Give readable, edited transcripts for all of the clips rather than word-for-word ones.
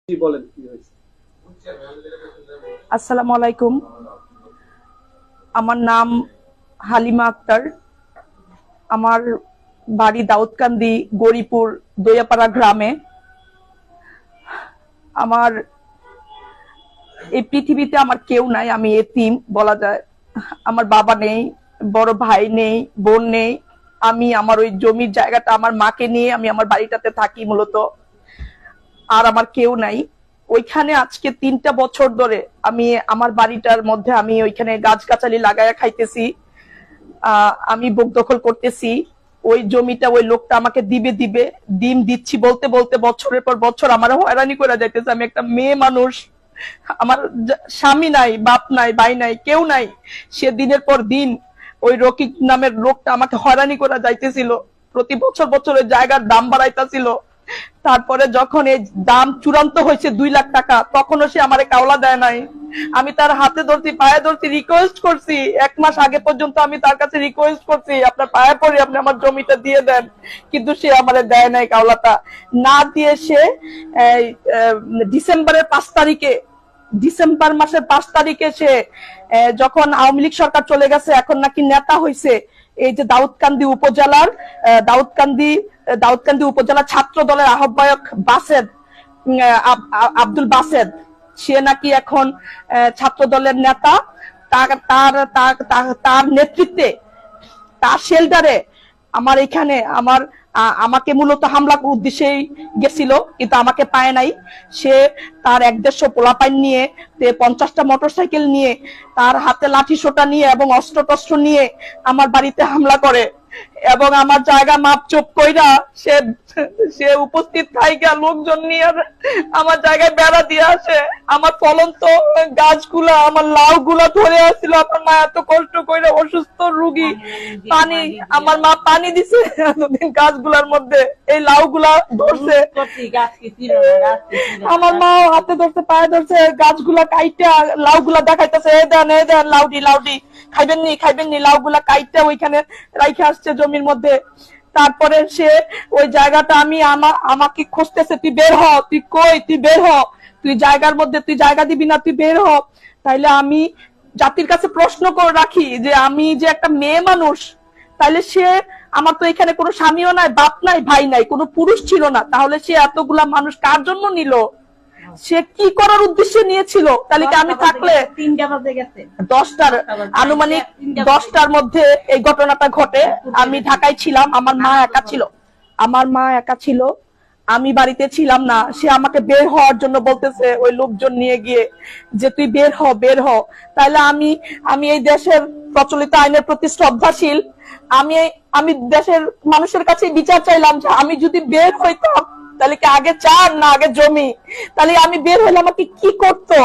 বলেন কি হয়েছে? আসসালামু আলাইকুম। আমার নাম হালিমা আক্তার। আমার বাড়ি দাউদকান্দি, গরিপুর, দইয়াপাড়া গ্রামে। আমার এই পৃথিবীতে আমার কেউ নাই, আমি এতিম বলা যায়। আমার বাবা নেই, বড় ভাই নেই, বোন নেই। আমি আমার ওই জমির জায়গাটা আমার মাকে নিয়ে আমি আমার বাড়িটাতে থাকি মূলত। আর আমার কেউ নাই ওইখানে। আজকে 3টা বছর ধরে আমি আমার বাড়িটার মধ্যে আমি ওইখানে গাছগাছালি লাগায়া খাইতেছি। আমি বুক দখল করতেছি। ওই জমিটা ওই লোকটা আমাকে দিবে দিবে ডিম দিচ্ছি বলতে বলতে বছরের পর বছর আমার হয়রানি করে যাইতেছে। আমি একটা মেয়ে মানুষ, আমার স্বামী নাই, বাপ নাই, ভাই নাই, কেউ নাই। সে দিনের পর দিন ওই রকিব নামের লোকটা আমাকে হয়রানি করে যাইতেছিল। প্রতি বছর বছর ওই জায়গার দাম বাড়াইতেছিল। তারপরে যখন এই দাম চূড়ান্ত হয়েছে 2 লাখ টাকা, তখনও সে আমারে কাওলা দেয় নাই। আমি তার হাতে ধরছি, পায়ে ধরছি, রিকোয়েস্ট করছি। 1 মাস আগে পর্যন্ত আমি তার কাছে রিকোয়েস্ট করছি, আপনার পায়ে পড়ি আপনি আমার জমিটা দিয়ে দেন। কিন্তু সে আমারে দেয় নাই কাওলাটা। না দিয়ে সে ডিসেম্বরের 5 তারিখে, ডিসেম্বর মাসের 5 তারিখে সে যখন আওয়ামী লীগ সরকার চলে গেছে, এখন নাকি নেতা হয়েছে। এই যে দাউদকান্দি উপজেলার দাউদকান্দি উপজেলা ছাত্র দলের আহ্বায়ক বাসেদ, আব্দুল বাসেদ, সে নাকি এখন ছাত্র দলের নেতা। তার নেতৃত্বে, তার শেল্টারে আমার এখানে আমাকে মূলত হামলার উদ্দেশ্যেই গেছিল, কিন্তু আমাকে পায় নাই। সে তার 150 পোলাপাইন নিয়ে, 50টা মোটরসাইকেল নিয়ে, তার হাতে লাঠি সোটা নিয়ে এবং অস্ত্র টস্ত্র নিয়ে আমার বাড়িতে হামলা করে এবং আমার জায়গা মাপচুপ কইরা সে উপস্থিত থাইকা লোকজন নিয়ে আমার জায়গায় বেড়া দিয়ে আসে। আমার ফলন্ত গাছগুলা, আমার লাউ গুলা ধরে আসছিল। আমার মা এত কষ্ট কইরা, অসুস্থ রোগী, পানি, আমার মা পানি দিছে এতদিন গাছগুলার মধ্যে, এই লাউ গুলা ধরছে। আমার মা হাতে ধরছে, পায়ে ধরছে, গাছগুলা কাইটা লাউ গুলা দেখাইতেছে, এই দেন লাউডি লাউডি, খাইবেন নি লাউ গুলা কাইটা ওইখানে রাইখে আসছে জমির মধ্যে। তারপরে সে ওই জায়গাটা আমাকে খুঁজতেছে, তুই বের হ, তুই কই, তুই বের হ, তুই জায়গার মধ্যে, তুই জায়গা দিবি না, তুই বের হ। তাইলে আমি জাতির কাছে প্রশ্ন করে রাখি যে আমি যে একটা মেয়ে মানুষ, তাইলে সে, আমার তো এখানে কোনো স্বামীও নাই, বাপ নাই, ভাই নাই, কোনো পুরুষ ছিল না, তাহলে সে এতগুলা মানুষ কার জন্য নিল? সে কি করার উদ্দেশ্যে নিয়েছিল? তাহলে কি আমি থাকলে 10টার আনুমানিক 10টার মধ্যে এই ঘটনাটা ঘটে। আমি ঢাকায় ছিলাম, আমার মা একা ছিল, আমি বাড়িতে ছিলাম না। সে আমাকে বের হওয়ার জন্য বলতেছে ওই লোকজন নিয়ে গিয়ে, যে তুই বের হ। তাহলে আমি এই দেশের প্রচলিত আইনের প্রতি শ্রদ্ধাশীল। আমি দেশের মানুষের কাছে বিচার চাইলাম যে আমি যদি বের হইতাম, তাহলে কি আগে চার না আগে জমি? তাহলে আমি বের হইলে আমাকে কি করতো?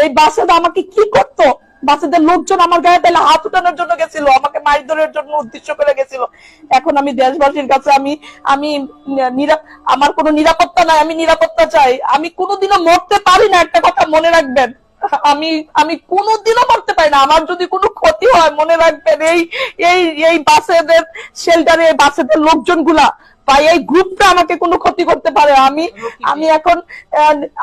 এই বাসেদা আমাকে কি করতো? বাসেদের লোকজন আমার গায়ে তাহলে হাত উঠানোর জন্য গেছিল, আমাকে মারধরের জন্য উদ্দেশ্য করে গেছিল। এখন আমি দেশবাসীর কাছে আমি আমার কোনো নিরাপত্তা নাই, আমি নিরাপত্তা চাই। আমি কোনোদিনও মরতে পারি না, একটা কথা মনে রাখবেন। আমি কোনোদিনও মরতে পারি না। আমার যদি কোনো ক্ষতি হয়, মনে রাখবেন, এই বাসেদের শেল্টারে বাসেদের লোকজন গুলা বা এই গ্রুপটা আমাকে কোনো ক্ষতি করতে পারে। আমি এখন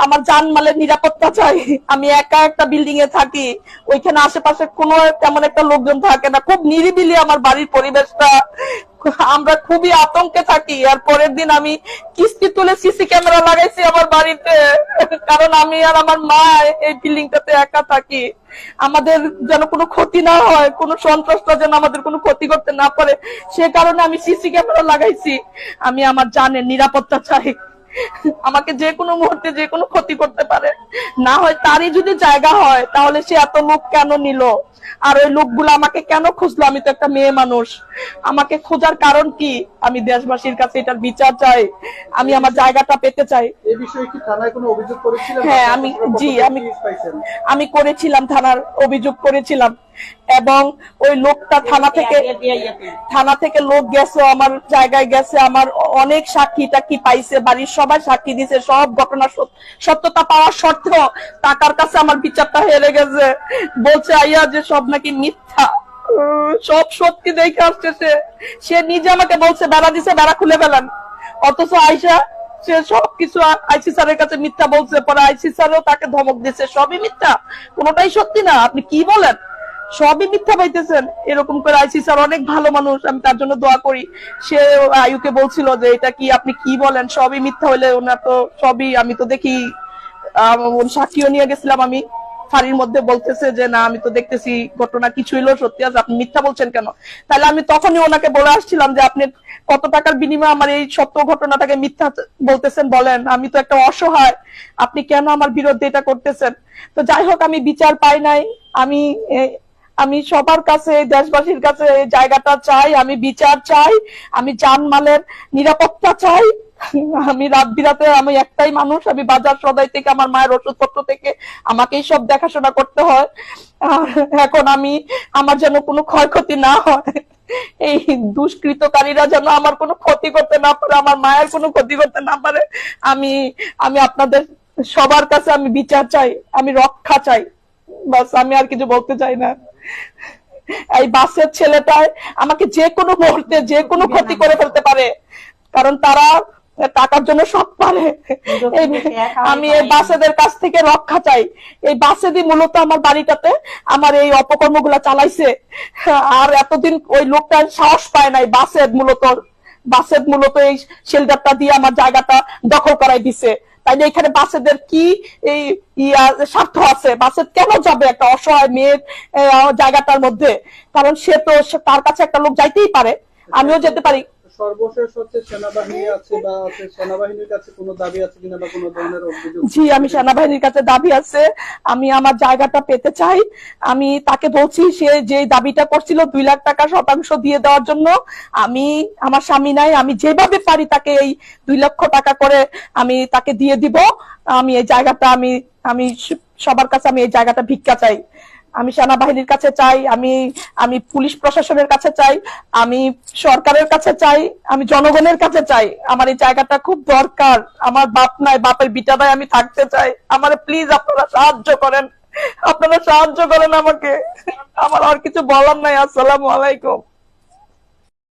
আমার জানমালের নিরাপত্তা চাই। আমি একা একটা বিল্ডিং এ থাকি, ওইখানে আশেপাশে কোনো তেমন একটা লোকজন থাকে না, খুব নিরিবিলি আমার বাড়ির পরিবেশটা। আমরা খুবই আতঙ্কে থাকি। আর পরের দিন আমি কিস্তি তুলে সিসি ক্যামেরা লাগাইছি আমার বাড়িতে, কারণ আমি আর আমার মা এই বিল্ডিংটাতে একা থাকি। আমাদের যেন কোনো ক্ষতি না হয়, কোনো সন্ত্রাসটা যেন আমাদের কোনো ক্ষতি করতে না পারে, সে কারণে আমি সিসি ক্যামেরা লাগাইছি। আমি আমার জানের নিরাপত্তা চাই। আমাকে যে কোনো মুহূর্তে যে কোনো ক্ষতি করতে পারে। না হয় তারই যদি জায়গা হয়, তাহলে সে এত লোক কেন নিল? আর ওই লোকগুলো আমাকে কেন খুঁজলো? আমি তো একটা মেয়ে মানুষ, আমাকে খোঁজার কারণ কি? আমি দেশবাসীর কাছে এটার বিচার চাই। আমি আমার জায়গাটা পেতে চাই। এই বিষয়ে কি থানায় কোনো অভিযোগ করেছিলেন? হ্যাঁ, আমি করেছিলাম, থানার অভিযোগ করেছিলাম। এবং ওই লোকটা থানা থেকে লোক গেছে, আমার জায়গায় গেছে, আমার অনেক সাক্ষী টাক্ষী পাইছে, বাড়ির সবাই সাক্ষী দিছে। সব ঘটনা সত্যতা পাওয়ার সত্ত্বেও টাকার কাছে আমার বিচারটা হেরে গেছে। বলছে আইয়া যে সব নাকি মিথ্যা, সব সত্যি দেখে আসছে। সে নিজে আমাকে বলছে বেড়া দিছে, বেড়া খুলে ফেলেন। অথচ আইসা সে সবকিছু আইসি স্যারের কাছে মিথ্যা বলছে, পরে আইসি স্যারও তাকে ধমক দিচ্ছে, সবই মিথ্যা, কোনোটাই সত্যি না, আপনি কি বলেন, সবই মিথ্যা পাইতেছেন। এরকম করে আইসি স্যার অনেক ভালো মানুষ, আমি তার জন্য দোয়া করি। সে আয়ুকে বলছিল যে এটা কি আপনি কি বলেন, সবই মিথ্যা হইলে ওনার তো সবই, আমি তো দেখি সাক্ষীও নিয়ে গেছিলাম আমি, ফাঁড়ির মধ্যে বলতেছে যে না আমি তো দেখতেছি ঘটনা কিছু হইলো সত্যি আছে, আপনি মিথ্যা বলছেন কেন? তাহলে আমি তখনই ওনাকে বলে আসছিলাম যে আপনি কত টাকার বিনিময়ে আমার এই সত্য ঘটনাটাকে মিথ্যা বলতেছেন বলেন, আমি তো একটা অসহায়, আপনি কেন আমার বিরুদ্ধে এটা করতেছেন? তো যাই হোক, আমি বিচার পাই নাই। আমি আমি সবার কাছে, দেশবাসীর কাছে এই জায়গাটা চাই, আমি বিচার চাই, আমি জানমালের নিরাপত্তা চাই। আমি রাত বিরাতে, আমি একটাই মানুষ, আমি বাজার সদাই থেকে আমার মায়ের ওষুধপত্র থেকে আমাকেই সব দেখাশোনা করতে হয়। এখন আমি, আমার যেন কোনো ক্ষয়ক্ষতি না হয়, এই দুষ্কৃতকারীরা যেন আমার কোনো ক্ষতি করতে না পারে, আমার মায়ের কোনো ক্ষতি করতে না পারে। আমি আমি আপনাদের সবার কাছে আমি বিচার চাই, আমি রক্ষা চাই, বাস, আমি আর কিছু বলতে চাই না। এই বাসের ছেলেটায় আমাকে যে কোনো মুহূর্তে যে কোনো ক্ষতি করে ফেলতে পারে, কারণ তারা টাকার জন্য সব পারে। আমি এই বাসেদের কাছ থেকে রক্ষা চাই। এই বাসেদি মূলত আমার বাড়িটাতে আমার এই অপকর্মগুলা চালাইছে, আর এতদিন ওই লোকটা সাহস পায় নাই। বাসেদ মূলত এই শেল্টারটা দিয়ে আমার জায়গাটা দখল করাই দিছে। তাইলে এখানে বাসেদের কি এই স্বার্থ আছে? বাসেদ কেন যাবে একটা অসহায় মেয়ের জায়গাটার মধ্যে? কারণ সে তো, তার কাছে একটা লোক যাইতেই পারে, আমিও যেতে পারি। সর্বশেষ হচ্ছে সেনাবাহিনী আছে বা সেনাবাহিনীর কাছে কোনো দাবি আছে কিনা বা কোনো ধরনের অভিযোগ? জি, আমি সেনাবাহিনীর কাছে দাবি আছে, আমি আমার জায়গাটা পেতে চাই। আমি তাকে বলছি, সে যে দাবিটা করছিল 2 লাখ টাকা শতাংশ দিয়ে দেওয়ার জন্য, আমি, আমার স্বামী নাই, আমি যেভাবে পারি তাকে এই 2 লক্ষ টাকা করে আমি তাকে দিয়ে দিব। আমি এই জায়গাটা, আমি সবার কাছে আমি এই জায়গাটা ভিক্ষা চাই। আমি সেনাবাহিনীর কাছে চাই, আমি পুলিশ প্রশাসনের কাছে চাই, আমি সরকারের কাছে চাই, আমি জনগণের কাছে চাই। আমার এই জায়গাটা খুব দরকার, আমার বাপ নাই, বাপের বিটাটায় আমি থাকতে চাই। আমার প্লিজ আপনারা সাহায্য করেন, আপনারা সাহায্য করেন আমাকে। আমার আর কিছু বলার নাই। আসসালামু আলাইকুম।